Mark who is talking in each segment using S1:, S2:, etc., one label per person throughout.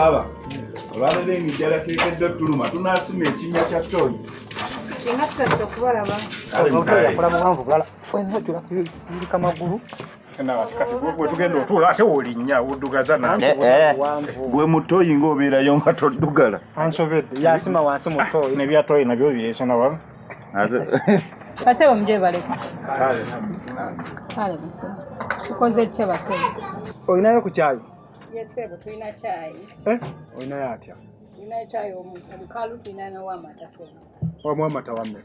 S1: baba. Olwalero enjala kekedde tuluma tunasima ekinnya kya toyi.
S2: Kinga tutase okubalaba.
S3: Yakola muwanvu bulala. Wenojula kulika magulu.
S4: Kati gwe tugenda otuula ate olinnya oddugaza
S1: Gwe mutoyi ng'obeerayo nga toddugala.
S3: Ansobedde yasima wansi mutoyi.
S4: ne byatoyi nabyo byesona wala.
S2: Basebo muje baleka. Kale bise. Tukoze tya basebo.
S3: Olinayo ku kyayi?
S2: Yesebo tulina chai.
S3: Olinayo atya?
S2: Tulina chai omukalu tulina na wamata sebo.
S3: Wamata wamme.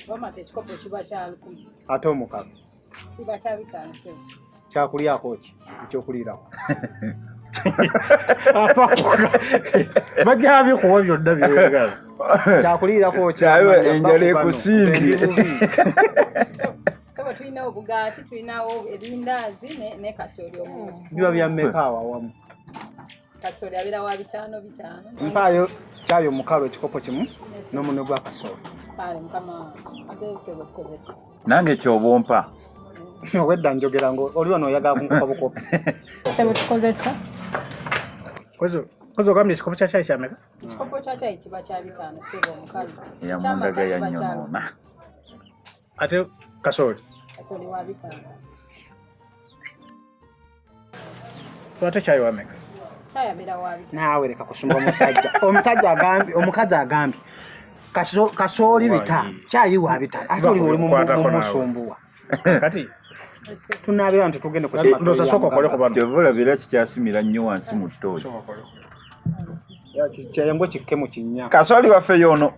S2: Wamata ekikopo kiba kya 10.
S3: Ate omukalu
S2: kiba kya 5 sebo.
S3: Kyakulyako ki? Ekyokulirawo.
S4: Bajja kuwa byonna byeyagala.
S3: Kyakulirako
S1: kyawe enjala ekusimbye.
S2: Sebo tulina obugaati, tulinawo ebindaazi ne kasooli omu.
S3: Biba bya mmeka awamu?
S2: Kasooli abira wa 5.
S3: Mpaayo kyayi omukalu ekikopo kimu n'omunwe gwa kasooli.
S2: Kale mukama ate sebo tukoze.
S1: Nange kyobompa.
S3: Wedda njogera ngo oli wano oyagala kunkuba bukopi.
S2: Sebo tukoze tya?
S4: Kozo kambi ekikopo kya chai kyameka?
S2: Ekikopo kya chai kiba kya 5 sebo omukalu.
S1: Yamundaga yanyomoona.
S4: Ate kasooli?
S2: Kasooli wa 5.
S4: Ate chai wameka?
S2: Chai abira wa 5.
S3: Naawe leka kusumba omusajja. Omusajja agambye, omukazi agambye. Kasooli bita, chai wa 5. Ate oli musumbuwa.
S4: Kati
S3: tunaabira nti tugende kusima.
S4: Ndoza soko kole kubano.
S1: Kyevula bira kikyasimira nnyo wansi mu ttooyi.
S3: Kyayambwe kikke mu kinnya.
S1: Kasooli waffe yono.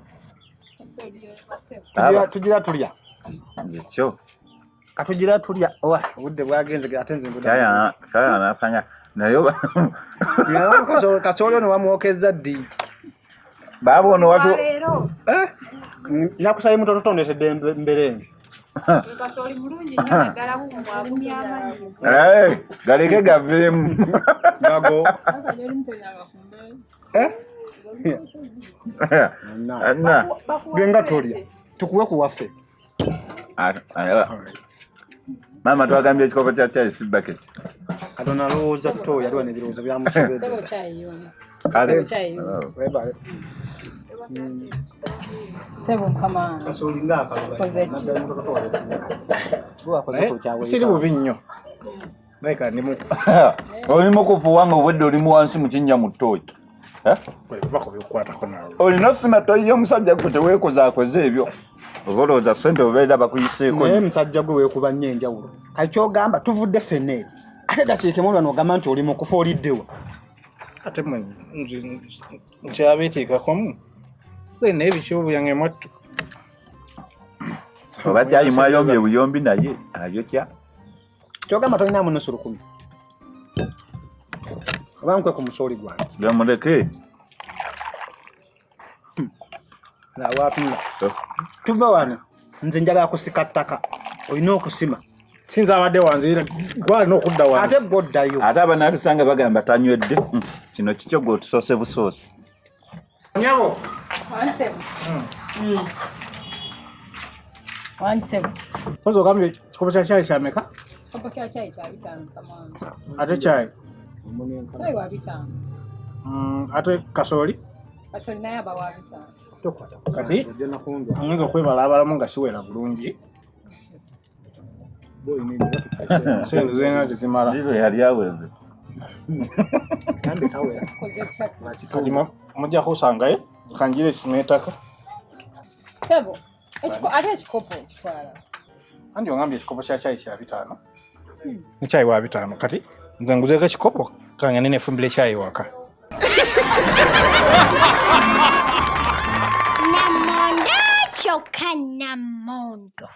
S3: Tugira tulya.
S1: Nzikyo.
S3: Katugira tulya. Obudde bwagenze ate nze mbuda.
S1: Kaya anafanya nayo.
S3: Kasooli ono wamwokezza ddi.
S1: Baba ono watu.
S3: Nakusaye muto tutondessedde mberenge.
S2: Kasooli mulungi nnyo naddala bumwagumya amanyi.
S1: Galeke gaveemu.
S3: Gago. Genga tulya. Tukuwe ku waffe.
S1: Mama twagambye ekikopo kya chai si bucket.
S3: Katona lowooza ttooyi aliwo n'ebirowoozo byamusobedde.
S2: Sebo chai yona.
S1: Kale.
S3: Webale.
S2: Sebo mukama.
S3: Kasooli ng'akalulu.
S4: Siri bubi nnyo. Naika ndimu.
S1: Olimu kufuuwa nga obwedde olimu wansi mu kinnya mu ttooyi.
S4: Bako byokwatako nawe.
S1: Olina sima toyi y'omusajja gwe teweekozaakoze ebyo. Oba olowooza ssente obeera bakuyiseeko.
S3: Naye musajja gwe weekuba nnyo enjawulo. Kati ky'ogamba tuvudde ffenna eri. Ate dakiike mu lwano ogamba nti oli mu kufa oliddewa.
S4: Ate mwe nkyabeeteekakomu. Naye ebikibu byange mwattu.
S1: Oba kyayi mwayombye buyombi naye ayokya.
S3: Ky'ogamba tolinamu nusu 10. Oba nkwe ku musooli gwange.
S1: Byamuleke.
S3: Waatula. Tuva wano. Nze njagala kusika ttaka. Olina okusima.
S4: Sinza abadde wanziira gwalina okudda wansi.
S3: Ate goddayo.
S1: Ate abanatusanga bagamba tanywedde. Kino kikyo gwe otusoose busoosi.
S4: Nyabo.
S2: Wansebo. Wansebo.
S4: Kozo kambi ekikopo kya chai kyameka?
S2: Ekikopo kya chai kya 5 kama.
S4: Ate chai?
S2: Chai wa 5.
S4: Ate kasooli?
S2: Kasooli naye aba wa 5.
S4: Kati nnyinza okwebala abalamu nga siwera bulungi. Sente zena tezimala.
S1: Ndiro yali aweze.
S4: Kati mujja kusangayo kanjire kinetaka.
S2: Sebo. Ate ekikopo kitwala.
S4: Andi ongambye ekikopo kya chai kya 5. Ni chai wa 5 kati nze nguzeeko ekikopo kange nenefumbire chai waka.
S5: Namondo choka namondo.